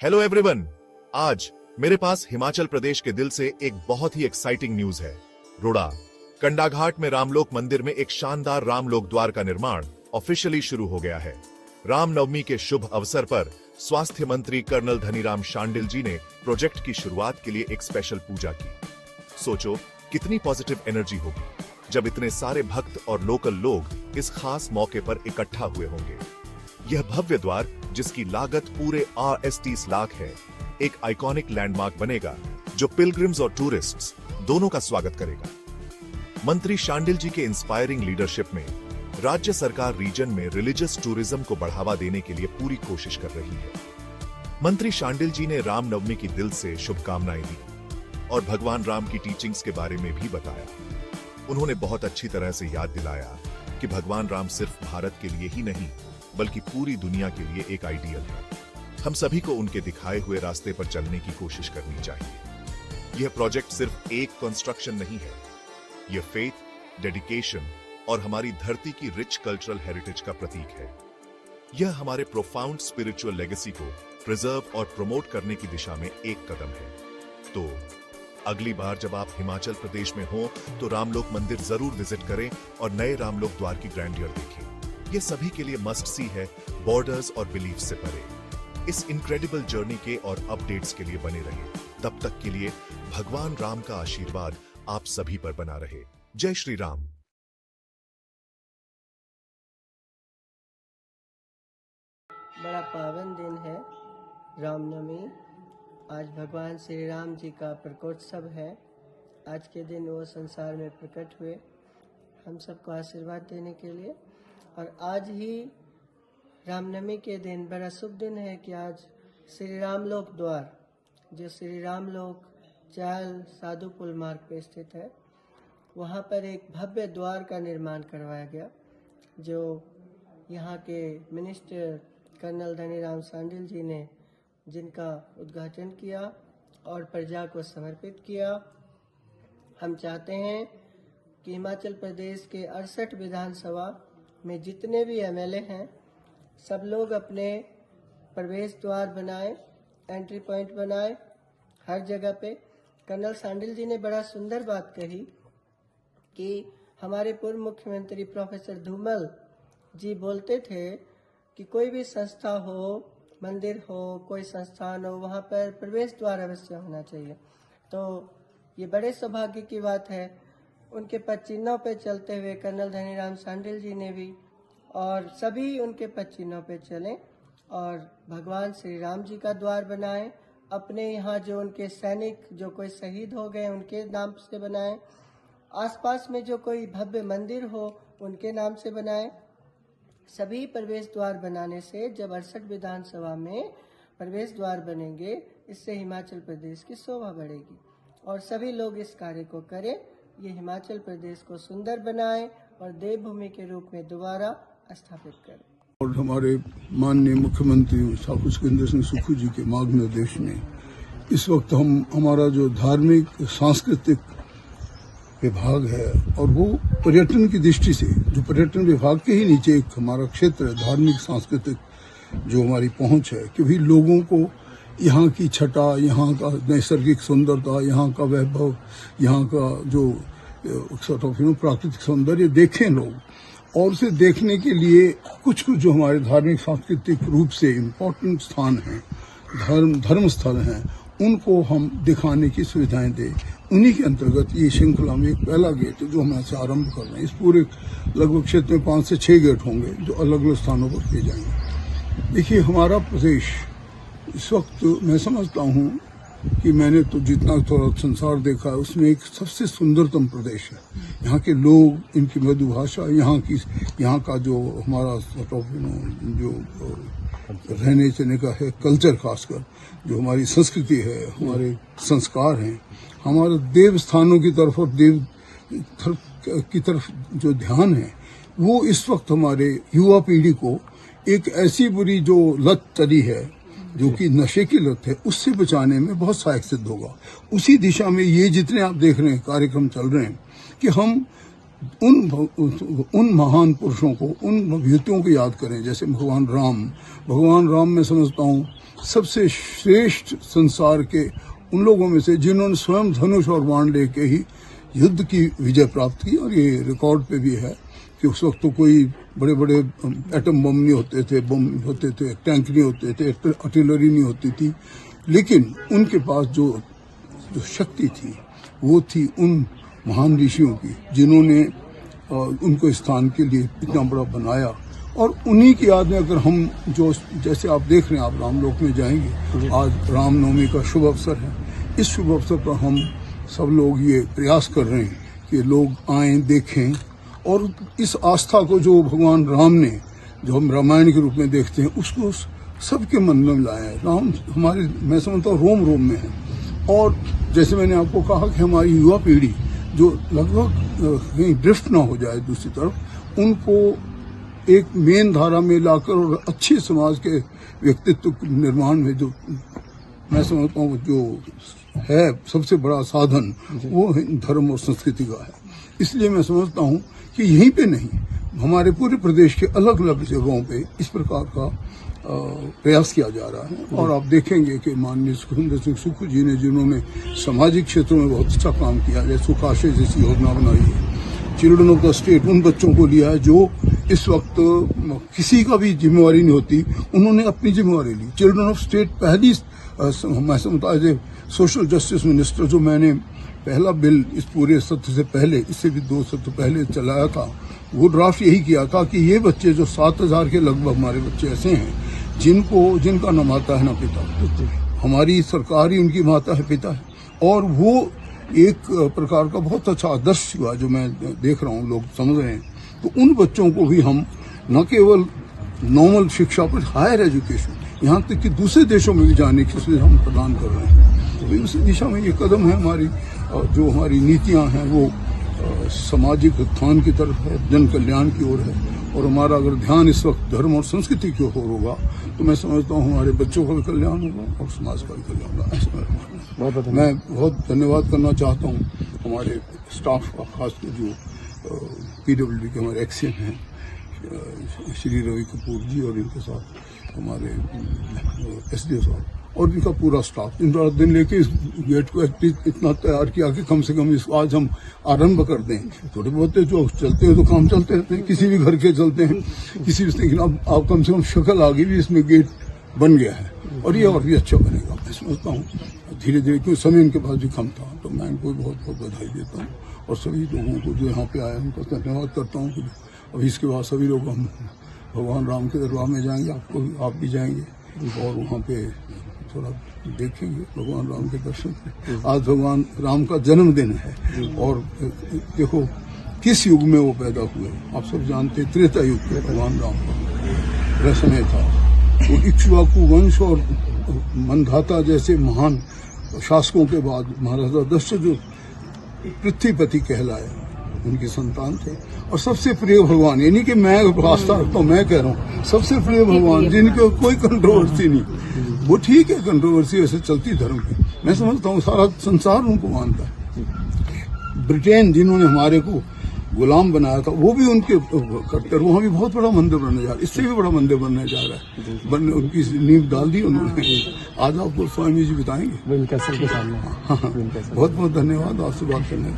Hello everyone, आज मेरे पास हिमाचल प्रदेश के दिल से एक बहुत ही एक्साइटिंग न्यूज है। रोड़ा कंडाघाट में रामलोक मंदिर में एक शानदार रामलोक द्वार का निर्माण ऑफिशियली शुरू हो गया है। रामनवमी के शुभ अवसर पर स्वास्थ्य मंत्री कर्नल धनीराम शांडिल जी ने प्रोजेक्ट की शुरुआत के लिए एक स्पेशल पूजा की। सोचो कितनी पॉजिटिव एनर्जी होगी जब इतने सारे भक्त और लोकल लोग इस खास मौके पर इकट्ठा हुए होंगे। यह भव्य द्वार, जिसकी लागत पूरे ₹30 लाख है, एक आइकॉनिक लैंडमार्क बनेगा जो पिलग्रिम्स और टूरिस्ट्स दोनों का स्वागत करेगा। मंत्री शांडिल जी के इंस्पायरिंग लीडरशिप में राज्य सरकार रीजन में रिलीजियस टूरिज्म को बढ़ावा देने के लिए पूरी कोशिश कर रही है। मंत्री शांडिल जी ने रामनवमी की दिल से शुभकामनाएं दी और भगवान राम की टीचिंग्स के बारे में भी बताया। उन्होंने बहुत अच्छी तरह से याद दिलाया कि भगवान राम सिर्फ भारत के लिए ही नहीं बल्कि पूरी दुनिया के लिए एक आइडियल है। हम सभी को उनके दिखाए हुए रास्ते पर चलने की कोशिश करनी चाहिए। यह प्रोजेक्ट सिर्फ एक कंस्ट्रक्शन नहीं है, यह फेथ, डेडिकेशन और हमारी धरती की रिच कल्चरल हेरिटेज का प्रतीक है। यह हमारे प्रोफाउंड स्पिरिचुअल लेगेसी को प्रिजर्व और प्रमोट करने की दिशा में एक कदम है। तो अगली बार जब आप हिमाचल प्रदेश में हो तो रामलोक मंदिर जरूर विजिट करें और नए रामलोक द्वार की ग्रैंडियर देखें। ये सभी के लिए मस्ट सी है, बॉर्डर्स और बिलीफ से परे। इस इनक्रेडिबल जर्नी के और अपडेट्स के लिए बने रहिए। तब तक के लिए भगवान राम का आशीर्वाद आप सभी पर बना रहे। जय श्री राम। बड़ा पावन दिन है रामनवमी। आज भगवान श्री राम जी का प्रकोत्सव है। आज के दिन वो संसार में प्रकट हुए हम सबको आशीर्वाद देने के लिए। और आज ही रामनवमी के दिन बड़ा शुभ दिन है कि आज श्री रामलोक द्वार, जो श्री रामलोक चायल साधु पुल मार्ग पे स्थित है, वहाँ पर एक भव्य द्वार का निर्माण करवाया गया, जो यहाँ के मिनिस्टर कर्नल धनीराम शांडिल जी ने जिनका उद्घाटन किया और प्रजा को समर्पित किया। हम चाहते हैं कि हिमाचल प्रदेश के 68 विधानसभा में जितने भी एमएलए हैं, सब लोग अपने प्रवेश द्वार बनाएं, एंट्री पॉइंट बनाएं हर जगह पे। कर्नल शांडिल जी ने बड़ा सुंदर बात कही कि हमारे पूर्व मुख्यमंत्री प्रोफेसर धूमल जी बोलते थे कि कोई भी संस्था हो, मंदिर हो, कोई संस्थान हो, वहाँ पर प्रवेश द्वार अवश्य होना चाहिए। तो ये बड़े सौभाग्य की बात है। उनके पद चिन्हों पे चलते हुए कर्नल धनीराम शांडिल जी ने भी और सभी उनके पद चिन्हों पे चलें और भगवान श्री राम जी का द्वार बनाएं। अपने यहाँ जो उनके सैनिक जो कोई शहीद हो गए उनके नाम से बनाएं। आसपास में जो कोई भव्य मंदिर हो उनके नाम से बनाएं। सभी प्रवेश द्वार बनाने से जब 68 विधानसभा में प्रवेश द्वार बनेंगे, इससे हिमाचल प्रदेश की शोभा बढ़ेगी और सभी लोग इस कार्य को करें। ये हिमाचल प्रदेश को सुंदर बनाए और देवभूमि के रूप में दोबारा स्थापित करें। और हमारे माननीय मुख्यमंत्री ठाकुर सुखविंदर सिंह सुक्खू जी के मार्ग निर्देश में इस वक्त हमारा जो धार्मिक सांस्कृतिक विभाग है और वो पर्यटन की दृष्टि से, जो पर्यटन विभाग के ही नीचे एक हमारा क्षेत्र है, धार्मिक सांस्कृतिक जो हमारी पहुंच है कि भी लोगों को यहाँ की छटा, यहाँ का नैसर्गिक सुंदरता, यहाँ का वैभव, यहाँ का जो प्राकृतिक सौंदर्य देखें लोग। और उसे देखने के लिए कुछ जो हमारे धार्मिक सांस्कृतिक रूप से इम्पोर्टेंट स्थान हैं, धर्म स्थल हैं, उनको हम दिखाने की सुविधाएं दें। उन्हीं के अंतर्गत ये श्रृंखला में एक पहला गेट है जो हम ऐसे आरंभ कर रहे हैं। इस पूरे लगभग क्षेत्र में 5 से 6 गेट होंगे जो अलग अलग स्थानों पर किए जाएंगे। देखिए, हमारा प्रदेश इस वक्त मैं समझता हूँ कि मैंने तो जितना थोड़ा संसार देखा है उसमें एक सबसे सुंदरतम प्रदेश है। यहाँ के लोग, इनकी मृदु भाषा, यहाँ का जो हमारा जो रहने सहने का है कल्चर, खासकर जो हमारी संस्कृति है, हमारे संस्कार हैं, हमारे देव स्थानों की तरफ और देव की तरफ जो ध्यान है, वो इस वक्त हमारे युवा पीढ़ी को एक ऐसी बुरी जो लत चली है, जो कि नशे की लत है, उससे बचाने में बहुत सहायक सिद्ध होगा। उसी दिशा में ये जितने आप देख रहे हैं कार्यक्रम चल रहे हैं कि हम उन महान पुरुषों को, उन विभूतियों को याद करें। जैसे भगवान राम मैं समझता हूँ सबसे श्रेष्ठ संसार के उन लोगों में से जिन्होंने स्वयं धनुष और बाण लेके ही युद्ध की विजय प्राप्त की। और ये रिकॉर्ड पे भी है कि उस वक्त तो कोई बड़े बड़े एटम बम नहीं होते थे, टैंक नहीं होते थे, आर्टिलरी नहीं होती थी, लेकिन उनके पास जो शक्ति थी वो थी उन महान ऋषियों की जिन्होंने उनको स्थान के लिए इतना बड़ा बनाया। और उन्हीं की याद में अगर हम जो जैसे आप देख रहे हैं, आप रामलोक में जाएंगे, आज रामनवमी का शुभ अवसर है। इस शुभ अवसर पर हम सब लोग ये प्रयास कर रहे हैं कि लोग आएं, देखें और इस आस्था को जो भगवान राम ने, जो हम रामायण के रूप में देखते हैं, उसको सबके मन में लाया है। राम हमारे, मैं समझता हूँ, रोम रोम में है। और जैसे मैंने आपको कहा कि हमारी युवा पीढ़ी जो लगभग कहीं ड्रिफ्ट ना हो जाए दूसरी तरफ, उनको एक मेन धारा में लाकर और अच्छे समाज के व्यक्तित्व निर्माण में जो मैं समझता हूँ जो है सबसे बड़ा साधन, वो धर्म और संस्कृति का है। इसलिए मैं समझता हूँ कि यहीं पे नहीं, हमारे पूरे प्रदेश के अलग अलग जगहों पे इस प्रकार का प्रयास किया जा रहा है। और आप देखेंगे कि माननीय सुखविंदर सिंह सुक्खू जी ने, जिन्होंने सामाजिक क्षेत्रों में बहुत अच्छा काम किया है, सुखाश्रय जैसी योजना बनाई है, चिल्ड्रन ऑफ द स्टेट, उन बच्चों को लिया है जो इस वक्त किसी का भी जिम्मेवारी नहीं होती, उन्होंने अपनी जिम्मेवारी ली। चिल्ड्रन ऑफ स्टेट पहली, मैं समझता हूँ सोशल जस्टिस मिनिस्टर, जो मैंने पहला बिल इस पूरे सत्र से पहले, इससे भी 2 सत्र पहले चलाया था, वो ड्राफ्ट यही किया था कि ये बच्चे जो 7,000 के लगभग हमारे बच्चे ऐसे हैं जिनका न माता है न पिता, हमारी सरकार ही उनकी माता है, पिता है। और वो एक प्रकार का बहुत अच्छा आदर्श हुआ जो मैं देख रहा हूँ, लोग समझ रहे हैं। तो उन बच्चों को भी हम न केवल नॉर्मल शिक्षा पर, हायर एजुकेशन, यहाँ तक कि दूसरे देशों में भी जाने की सुविधा हम प्रदान कर रहे हैं। तो उस दिशा में ये कदम है। हमारी जो हमारी नीतियाँ हैं वो सामाजिक उत्थान की तरफ है, जन कल्याण की ओर है। और हमारा अगर ध्यान इस वक्त धर्म और संस्कृति की ओर होगा तो मैं समझता हूँ हमारे बच्चों का भी कल्याण होगा और समाज का भी कल्याण होगा। ऐसा मेरा मानना है। मैं बहुत धन्यवाद करना चाहता हूँ हमारे स्टाफ का, खासकर जो PWD के हमारे एक्शन हैं, श्री रवि कपूर जी और इनके साथ हमारे SDO साहब और इनका पूरा स्टाफ, इन रात दिन लेके इस गेट को इतना तैयार किया कि कम से कम इसको आज हम आरंभ कर दें। थोड़े बहुत जो चलते हैं तो काम चलते रहते हैं, किसी भी घर के चलते हैं, किसी भी, लेकिन अब आप कम से कम शक्ल आ गई भी, इसमें गेट बन गया है और ये और भी अच्छा बनेगा। मैं समझता हूँ धीरे धीरे, क्योंकि समय इनके पास भी कम था, तो मैं इनको बहुत बहुत बधाई देता हूँ और सभी लोगों को जो यहाँ पे आए उनको धन्यवाद करता हूँ। अभी इसके बाद सभी लोग हम भगवान राम के दरबार में जाएंगे, आप भी जाएंगे और वहाँ पे थोड़ा देखेंगे भगवान राम के दर्शन। आज भगवान राम का जन्मदिन है और देखो किस युग में वो पैदा हुए, आप सब जानते, त्रेता युग में भगवान राम का समय था। वो इक्ष्वाकु वंश और मंधाता जैसे महान शासकों के बाद महाराजा दशरथ जो पृथ्वीपति कहलाए, उनकी संतान थे। और सबसे प्रिय भगवान, यानी कि मैं आस्था रखता हूँ, मैं कह रहा हूँ सबसे प्रिय भगवान जिनके कोई कंट्रोवर्सी नहीं। वो ठीक है, कंट्रोवर्सी वैसे चलती धर्म की, मैं समझता हूँ सारा संसार उनको मानता है। ब्रिटेन जिन्होंने हमारे को गुलाम बनाया था, वो भी उनके कट्टर, वहाँ भी बहुत बड़ा मंदिर बनने जा रहा है, इससे भी बड़ा मंदिर बनने जा रहा है, उनकी नींव डाल दी उन्होंने। आज आपको स्वामी जी बताएंगे। बहुत बहुत धन्यवाद आपसे बात करने का।